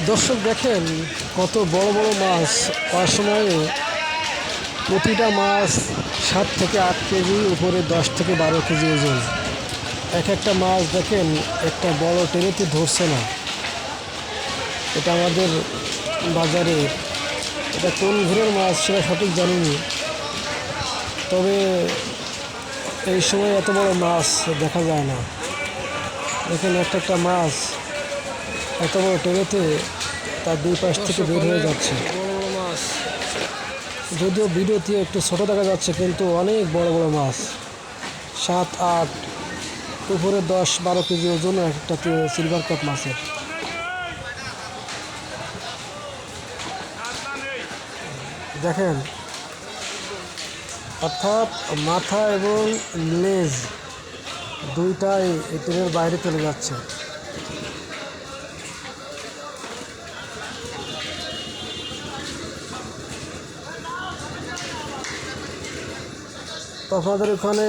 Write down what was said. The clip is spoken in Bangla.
দর্শক দেখেন কত বড় বড় মাছ পাওয়ার সময়ে প্রতিটা মাছ 7 থেকে 8 কেজি, উপরে 10 থেকে 12 কেজি ওজন। এক একটা মাছ দেখেন একটা বড় টেনেতে ধরছে না। এটা আমাদের বাজারে এটা কোন ঘুরের মাছ সেটা সঠিক জানিনি, তবে এই সময় এত বড় মাছ দেখা যায় না। দেখেন একটা একটা মাছ এত বড় টেনেতে তার দুই পাশ থেকে বের হয়ে যাচ্ছে। বড় বড় মাছ। যদিও ভিডিওতে একটু ছোট দেখা যাচ্ছে, কিন্তু অনেক বড় বড় মাছ, 7-8, উপরে 10-12 কেজি ওজন একটা সিলভার কাপ মাছের। দেখেন, অর্থাৎ মাথা এবং লেজ দুইটাই এই ট্রেনের বাইরে চলে যাচ্ছে। তো আপনাদের ওখানে